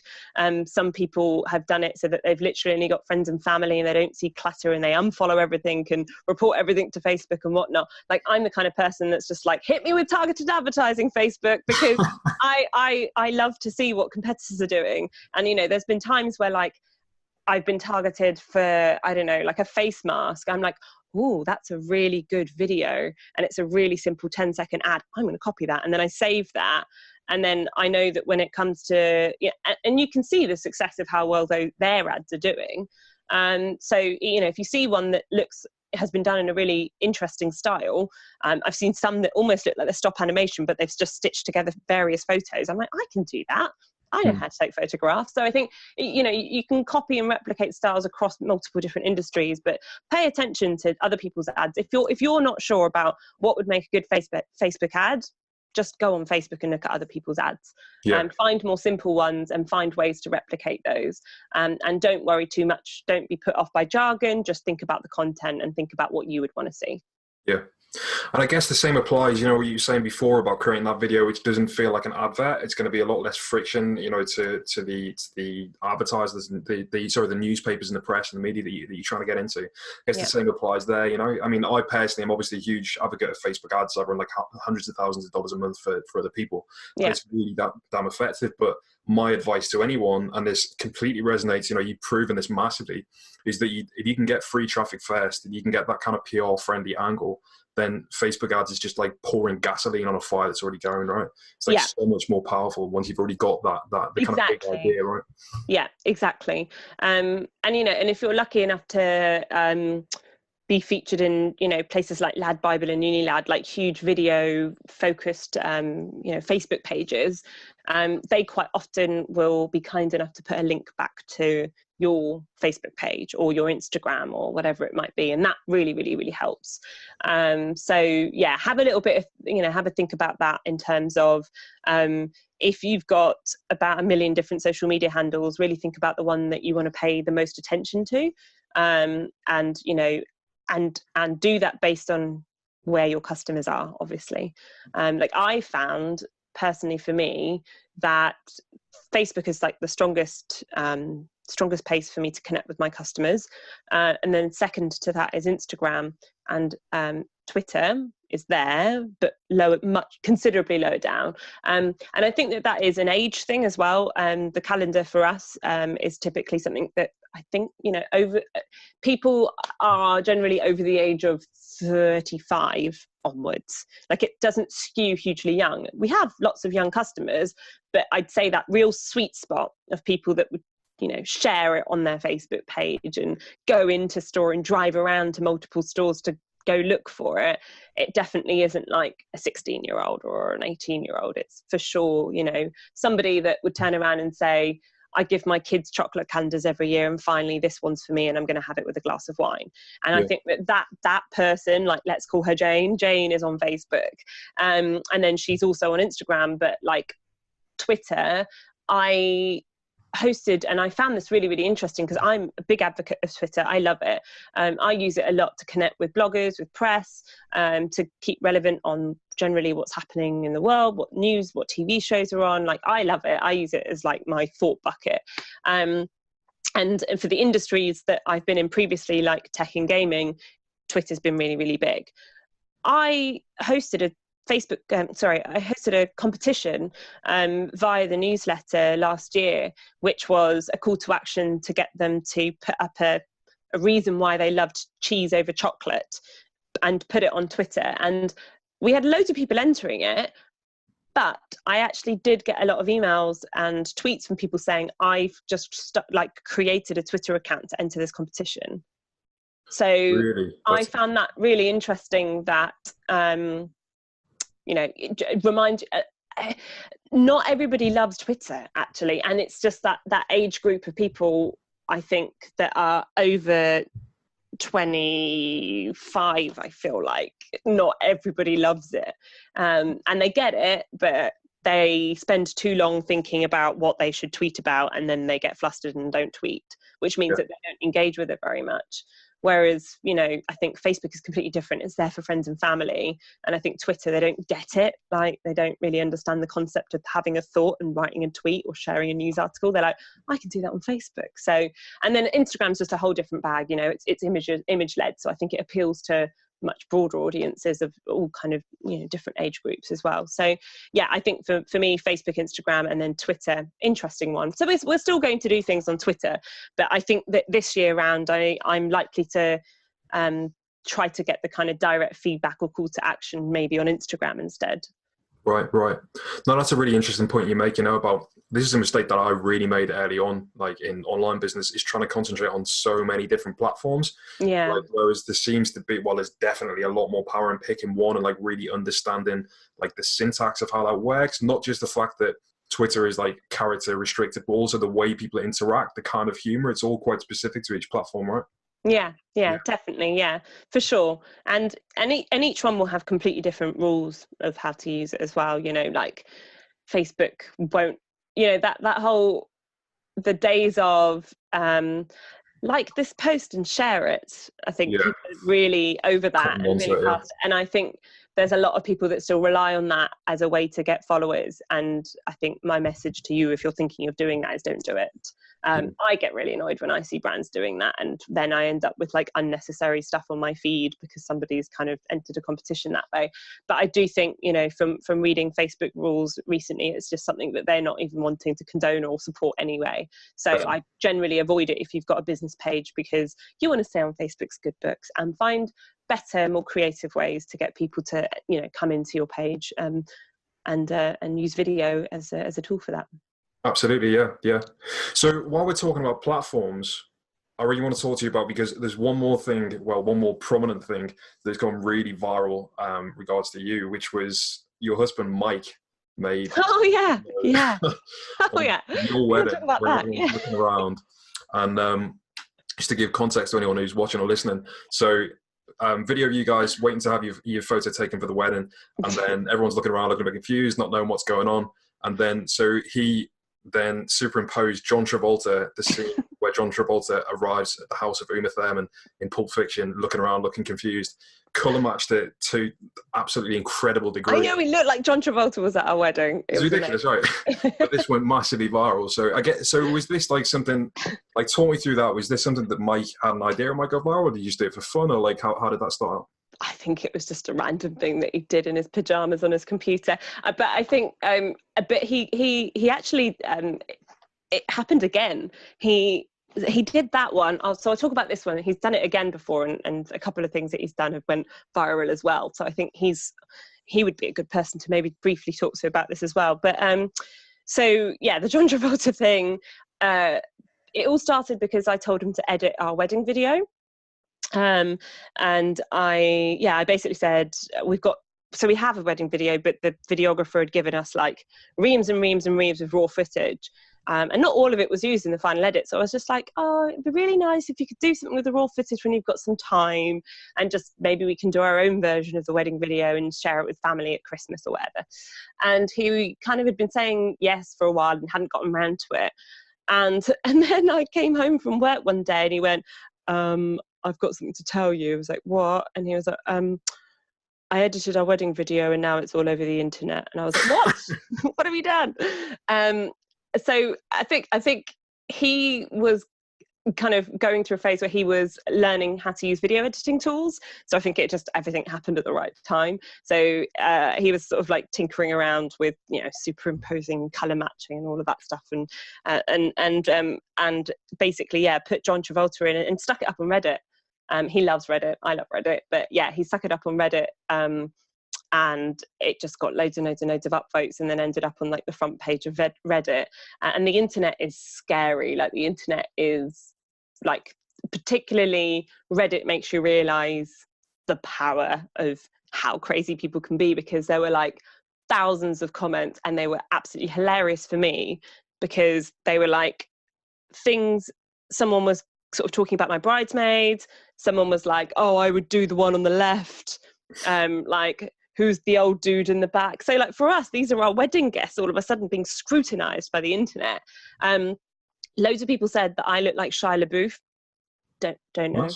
Some people have done it so that they've literally only got friends and family, and they don't see clutter, and they unfollow everything and report everything to Facebook and whatnot. Like, I'm the kind of person that's just like, hit me with targeted advertising, Facebook, because I love to see what competitors are doing. And, you know, there's been times where, like, I've been targeted for, I don't know, like a face mask. I'm like, oh, that's a really good video, and it's a really simple 10-second ad. I'm going to copy that. And then I save that. And then I know that when it comes to, and you can see the success of how well their ads are doing. So, you know, if you see one that has been done in a really interesting style, I've seen some that almost look like they're stop animation, but they've just stitched together various photos. I'm like, I can do that. I know how to take photographs. So I think, you know, you can copy and replicate styles across multiple different industries, but pay attention to other people's ads. If you're not sure about what would make a good Facebook ad, just go on Facebook and look at other people's ads. Yeah. Find more simple ones and find ways to replicate those. And don't worry too much. Don't be put off by jargon. Just think about the content and think about what you would want to see. Yeah. And I guess the same applies, you know, what you were saying before about creating that video, which doesn't feel like an advert. It's going to be a lot less friction, you know, to the advertisers, the newspapers and the press and the media that you're trying to get into. I guess the same applies there, you know. I mean, I personally am obviously a huge advocate of Facebook ads. I run like hundreds of thousands of dollars a month for other people. And it's really that damn effective. But my advice to anyone, and this completely resonates, you know, you've proven this massively, is that if you can get free traffic first and you can get that kind of PR friendly angle, then Facebook ads is just like pouring gasoline on a fire that's already going, right? It's like so much more powerful once you've already got the kind of big idea, right? Yeah, exactly. And, you know, and if you're lucky enough to be featured in, you know, places like Lad Bible and Unilad, like huge video focused, you know, Facebook pages, they quite often will be kind enough to put a link back to your Facebook page or your Instagram or whatever it might be. And that really, really, really helps. So yeah, have a little bit of, you know, have a think about that in terms of, if you've got about 1 million different social media handles, really think about the one that you want to pay the most attention to. And, you know, and do that based on where your customers are, obviously. Like I found personally for me that Facebook is like the strongest place for me to connect with my customers. And then second to that is Instagram, and Twitter is there, but considerably lower down. And I think that is an age thing as well. The calendar for us is typically something that I think, you know, people are generally over the age of 35 onwards. Like it doesn't skew hugely young. We have lots of young customers, but I'd say that real sweet spot of people that would, you know, share it on their Facebook page and go into store and drive around to multiple stores to go look for it. It definitely isn't like a 16-year-old or an 18-year-old. It's for sure, you know, somebody that would turn around and say, I give my kids chocolate calendars every year, and finally this one's for me, and I'm going to have it with a glass of wine. And I think that person, like, let's call her Jane is on Facebook. And then she's also on Instagram, but like Twitter, I hosted, and I found this really, really interesting because I'm a big advocate of Twitter. I love it. I use it a lot to connect with bloggers, with press, to keep relevant on generally what's happening in the world, what news, what TV shows are on. Like, I love it. I use it as like my thought bucket. And for the industries that I've been in previously, like tech and gaming, Twitter's been really, really big. I hosted a competition via the newsletter last year, which was a call to action to get them to put up a reason why they loved cheese over chocolate and put it on Twitter. And we had loads of people entering it, but I actually did get a lot of emails and tweets from people saying, I've just created a Twitter account to enter this competition. So really? I found that really interesting that, you know, remind not everybody loves Twitter actually, and it's just that age group of people, I think, that are over 25. I feel like not everybody loves it, and they get it, but they spend too long thinking about what they should tweet about, and then they get flustered and don't tweet, which means that they don't engage with it very much. Whereas, you know, I think Facebook is completely different. It's there for friends and family. And I think Twitter, they don't get it. Like, they don't really understand the concept of having a thought and writing a tweet or sharing a news article. They're like, I can do that on Facebook. So, and then Instagram's just a whole different bag. You know, it's image led. So I think it appeals to much broader audiences of all kind of, you know, different age groups as well. So yeah, I think for me, Facebook, Instagram, and then Twitter, interesting one. So we're still going to do things on Twitter, but I think that this year round, I'm likely to try to get the kind of direct feedback or call to action maybe on Instagram instead. Right. No, that's a really interesting point you make, you know, about this is a mistake that I really made early on, like in online business, is trying to concentrate on so many different platforms. Yeah. Like, whereas there seems to be, well, there's definitely a lot more power in picking one and like really understanding like the syntax of how that works. Not just the fact that Twitter is like character restricted, but also the way people interact, the kind of humor. It's all quite specific to each platform, right? Yeah, definitely. Yeah, for sure. And each one will have completely different rules of how to use it as well. You know, like Facebook won't, you know, that whole, the days of like this post and share it. I think people are really over that and really past. And I think there's a lot of people that still rely on that as a way to get followers. And I think my message to you, if you're thinking of doing that, is don't do it. I get really annoyed when I see brands doing that, and then I end up with like unnecessary stuff on my feed because somebody's kind of entered a competition that way. But I do think, you know, from reading Facebook rules recently, it's just something that they're not even wanting to condone or support anyway. So I generally avoid it if you've got a business page, because you want to stay on Facebook's good books and find better, more creative ways to get people to, you know, come into your page and use video as a tool for that. Absolutely, yeah. So while we're talking about platforms, I really want to talk to you about, because there's one more prominent thing that's gone really viral regards to you, which was your husband Mike made. Oh yeah. Oh yeah. Your wedding, talk about that. Yeah. Looking around, and just to give context to anyone who's watching or listening, so video of you guys waiting to have your photo taken for the wedding, and then everyone's looking around, looking a bit confused, not knowing what's going on, and then so he then superimposed John Travolta, the scene where John Travolta arrives at the house of Uma Thurman in Pulp Fiction, looking around, looking confused, colour matched it to absolutely incredible degree. I know, we looked like John Travolta was at our wedding. It's ridiculous, right? But this went massively viral. So was this like something, like talk me through that, was this something that Mike had an idea it might go viral, or did you just do it for fun, or like how did that start out? I think it was just a random thing that he did in his pajamas on his computer. But I think, but he actually, it happened again. He did that one. So I'll talk about this one. He's done it again before, and a couple of things that he's done have went viral as well. So I think he would be a good person to maybe briefly talk to about this as well. But so yeah, the John Travolta thing, it all started because I told him to edit our wedding video. And I basically said, we have a wedding video, but the videographer had given us like reams and reams and reams of raw footage. And not all of it was used in the final edit. So I was just like, oh, it'd be really nice if you could do something with the raw footage when you've got some time, and just maybe we can do our own version of the wedding video and share it with family at Christmas or whatever. And he kind of had been saying yes for a while and hadn't gotten around to it. And then I came home from work one day and he went, I've got something to tell you. I was like, what? And he was like, I edited our wedding video and now it's all over the internet. And I was like, what? What have you done? So I think he was kind of going through a phase where he was learning how to use video editing tools. So I think everything happened at the right time. So he was sort of like tinkering around with, you know, superimposing color matching and all of that stuff, and basically, yeah, put John Travolta in it and stuck it up on Reddit. He loves Reddit. I love Reddit, but yeah, he stuck it up on Reddit. And it just got loads and loads and loads of upvotes, and then ended up on like the front page of Reddit. And the internet is scary. Like the internet is like, particularly Reddit makes you realize the power of how crazy people can be, because there were like thousands of comments and they were absolutely hilarious for me, because they were like things, someone was sort of talking about my bridesmaids, someone was like, oh, I would do the one on the left, like, who's the old dude in the back? So like for us, these are our wedding guests all of a sudden being scrutinized by the internet. Loads of people said that I look like Shia LaBeouf. Don't know. What?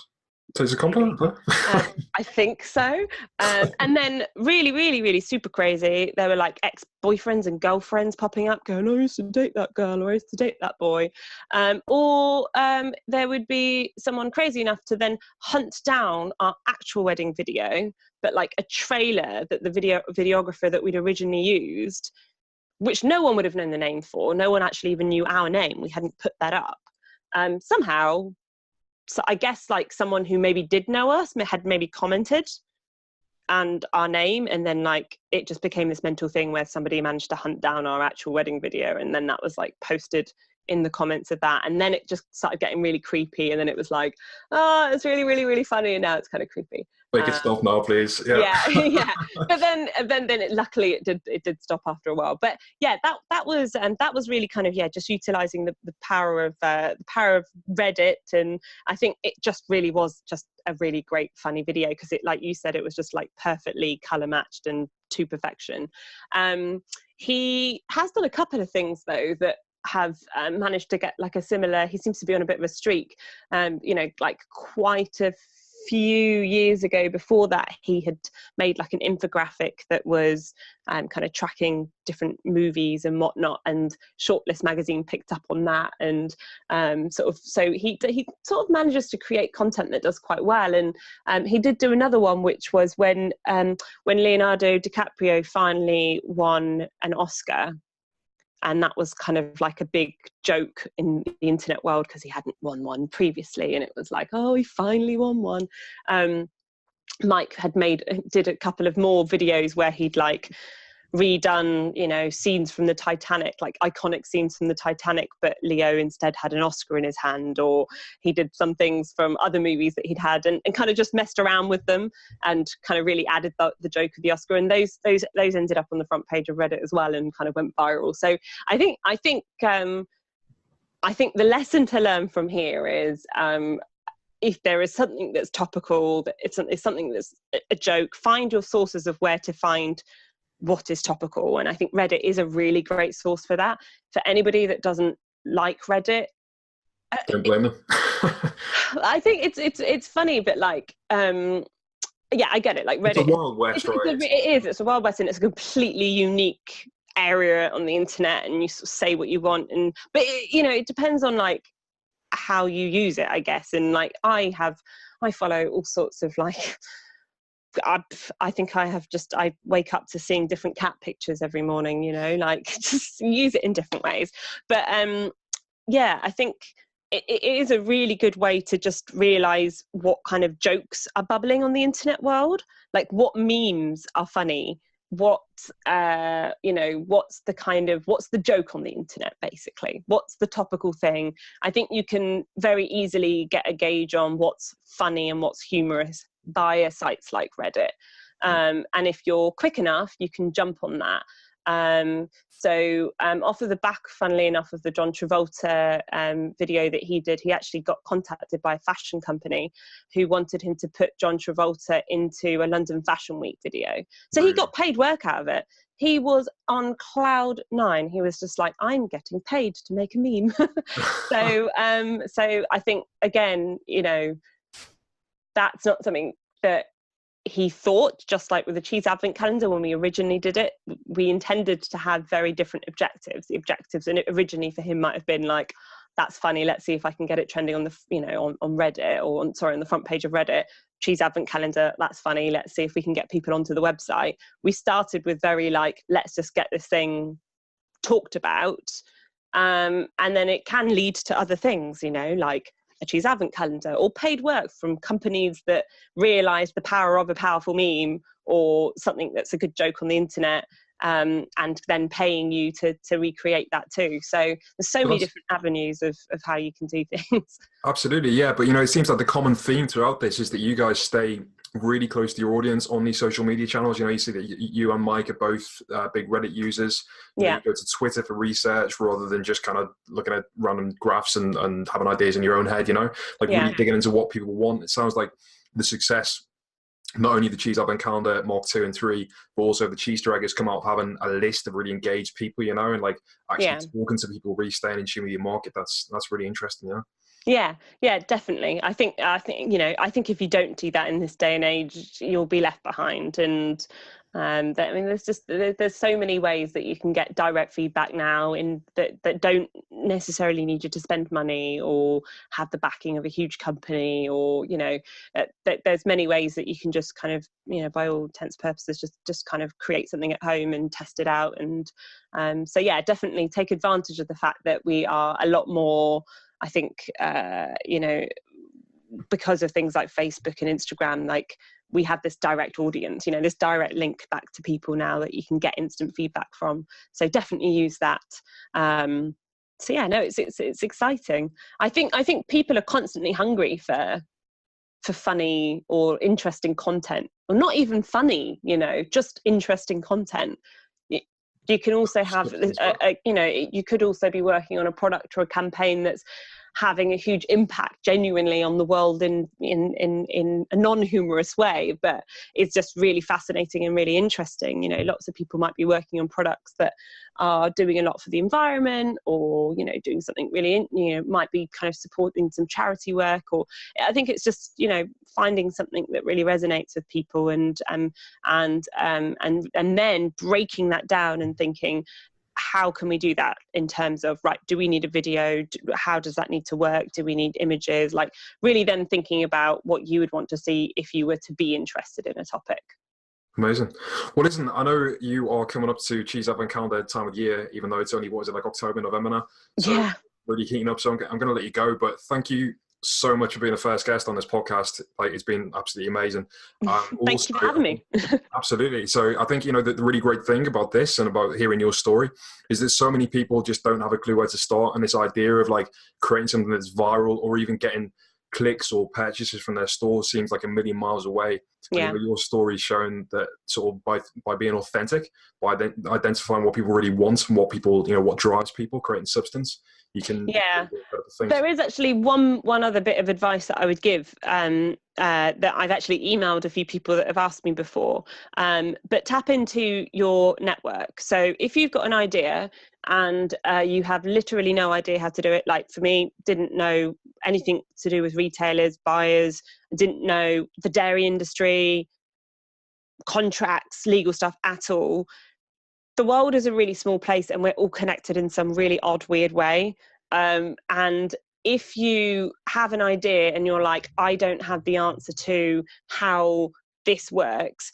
So it's a compliment, huh? I think so. And then really, really, really super crazy, there were like ex-boyfriends and girlfriends popping up going, I used to date that girl, or I used to date that boy. Or there would be someone crazy enough to then hunt down our actual wedding video, but like a trailer that the videographer that we'd originally used, which no one would have known the name for. No one actually even knew our name. We hadn't put that up. Somehow, so I guess like someone who maybe did know us had maybe commented and our name, and then like it just became this mental thing where somebody managed to hunt down our actual wedding video, and then that was like posted in the comments of that, and then it just started getting really creepy, and then it was like, oh, it's really, really, really funny, and now it's kind of creepy. Make it stop now, please. Yeah. Yeah. But then luckily it did stop after a while. But yeah, that was really kind of, just utilizing the power of Reddit, and I think it just really was just a really great funny video, because it, like you said, it was just like perfectly color matched and to perfection. He has done a couple of things though that have managed to get like a similar, he seems to be on a bit of a streak, like quite a few years ago. Before that, he had made like an infographic that was kind of tracking different movies and whatnot, and Shortlist magazine picked up on that, and so he sort of manages to create content that does quite well. And he did do another one, which was when Leonardo DiCaprio finally won an Oscar. And that was kind of like a big joke in the internet world, because he hadn't won one previously. And it was like, oh, he finally won one. Mike did a couple of more videos where he'd like redone, scenes from the Titanic, like iconic scenes from the Titanic, but Leo instead had an Oscar in his hand, or he did some things from other movies that he'd had, and kind of just messed around with them and kind of really added the joke of the Oscar. And those ended up on the front page of Reddit as well, and kind of went viral. So I think the lesson to learn from here is, if there is something that's topical, that it's something that's a joke, find your sources of where to find what is topical. And I think Reddit is a really great source for that. For anybody that doesn't like Reddit, don't blame them. I think it's funny, but like, I get it. Like Reddit, it's a wild west, right? It's a wild west, and it's a completely unique area on the internet, and you sort of say what you want. But it depends on like how you use it, I guess. And like I follow all sorts of like, I think I wake up to seeing different cat pictures every morning, like just use it in different ways. But I think it is a really good way to just realize what kind of jokes are bubbling on the internet world, like what memes are funny, what's the joke on the internet, basically, what's the topical thing. I think you can very easily get a gauge on what's funny and what's humorous via sites like Reddit, and if you're quick enough, you can jump on that. Off of the back, funnily enough, of the John Travolta video that he did, he actually got contacted by a fashion company who wanted him to put John Travolta into a London Fashion Week video. So he got paid work out of it. He was on cloud 9. He was just like, I'm getting paid to make a meme. So I think, again, that's not something that he thought. Just like with the cheese advent calendar, when we originally did it, we intended to have very different objectives. The objectives originally for him might have been like, that's funny, let's see if I can get it trending on the on Reddit, or on the front page of Reddit. Cheese advent calendar, that's funny, let's see if we can get people onto the website. We started with very like, let's just get this thing talked about, and then it can lead to other things, like a cheese advent calendar, or paid work from companies that realize the power of a powerful meme, or something that's a good joke on the internet, and then paying you to recreate that too. So there's so many different avenues of how you can do things. Absolutely, yeah. But it seems like the common theme throughout this is that you guys stay really close to your audience on these social media channels. You see that you and Mike are both big Reddit users. Yeah. You go to Twitter for research rather than just kind of looking at random graphs and having ideas in your own head, really digging into what people want. It sounds like the success, not only the cheese advent calendar Mark 2 and 3, but also the cheese draggers come out having a list of really engaged people, and like actually talking to people, really staying in tune with your market. That's really interesting, Yeah, definitely. I think if you don't do that in this day and age, you'll be left behind. And there's so many ways that you can get direct feedback now that don't necessarily need you to spend money or have the backing of a huge company, or there's many ways that you can just kind of by all intents and purposes just kind of create something at home and test it out. And definitely take advantage of the fact that we are a lot more, I think, because of things like Facebook and Instagram, like we have this direct audience, this direct link back to people now that you can get instant feedback from. So definitely use that. So yeah, no, it's exciting. I think people are constantly hungry for funny or interesting content, or not even funny, just interesting content. You can also have, you could also be working on a product or a campaign that's having a huge impact genuinely on the world in a non-humorous way, but it's just really fascinating and really interesting. Lots of people might be working on products that are doing a lot for the environment, or doing something really, might be kind of supporting some charity work, or I think it's just finding something that really resonates with people, and then breaking that down and thinking, how can we do that in terms of, right, do we need a video? How does that need to work? Do we need images? Like, really then thinking about what you would want to see if you were to be interested in a topic. Amazing. Well, listen, I know you are coming up to Cheese Advent Calendar time of year, even though it's only, like October, November now? So yeah. Really heating up. So I'm going to let you go, but thank you so much for being the first guest on this podcast. Like, it's been absolutely amazing. Thank you for having me. Absolutely. So I think, the really great thing about this and about hearing your story is that so many people just don't have a clue where to start. And this idea of like creating something that's viral, or even getting clicks or purchases from their store, seems like a million miles away. Yeah. Your story's shown that sort of by being authentic, by identifying what people really want and what people, what drives people, creating substance, you can. Yeah. There is actually one other bit of advice that I would give, that I've actually emailed a few people that have asked me before, but tap into your network. So if you've got an idea and you have literally no idea how to do it, like for me, didn't know anything to do with retailers, buyers, didn't know the dairy industry, contracts, legal stuff at all. The world is a really small place, and we're all connected in some really odd, weird way. And if you have an idea and you're like, I don't have the answer to how this works,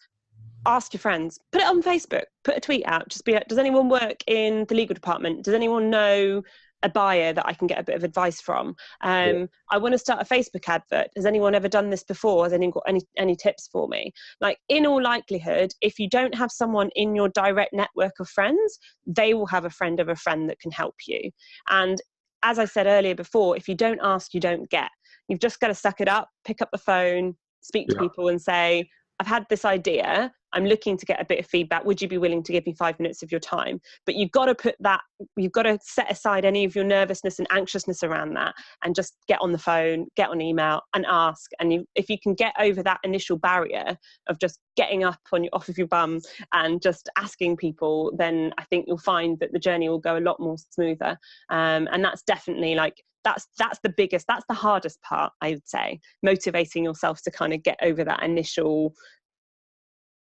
ask your friends, put it on Facebook, put a tweet out, just be like, does anyone work in the legal department? Does anyone know a buyer that I can get a bit of advice from? I want to start a Facebook advert. Has anyone ever done this before? Has anyone got any tips for me? Like, in all likelihood, if you don't have someone in your direct network of friends, they will have a friend of a friend that can help you. And as I said earlier before, if you don't ask, you don't get. You've just got to suck it up, pick up the phone, speak to people and say, I've had this idea. I'm looking to get a bit of feedback. Would you be willing to give me 5 minutes of your time? But you've got to set aside any of your nervousness and anxiousness around that, and just get on the phone, get on email and ask. And if you can get over that initial barrier of just getting up off of your bum and just asking people, then I think you'll find that the journey will go a lot more smoother. And that's definitely that's the hardest part, I would say, motivating yourself to kind of get over that initial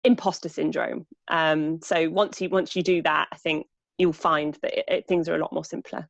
imposter syndrome. So once you do that, I think you'll find that things are a lot more simpler.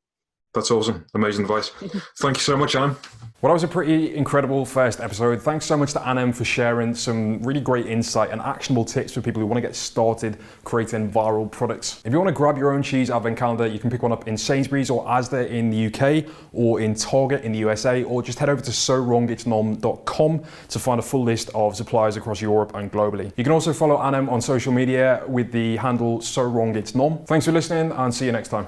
That's awesome. Amazing advice. Thank you so much, Annem. Well, that was a pretty incredible first episode. Thanks so much to Annem for sharing some really great insight and actionable tips for people who want to get started creating viral products. If you want to grab your own cheese advent calendar, you can pick one up in Sainsbury's or Asda in the UK, or in Target in the USA, or just head over to sowrongitsnom.com to find a full list of suppliers across Europe and globally. You can also follow Annem on social media with the handle sowrongitsnom. Thanks for listening, and see you next time.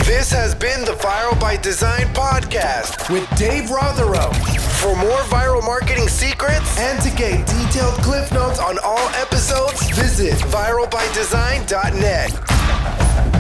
This has been the Viral by Design podcast with Dave Rotherow. For more viral marketing secrets and to get detailed cliff notes on all episodes, visit viralbydesign.net.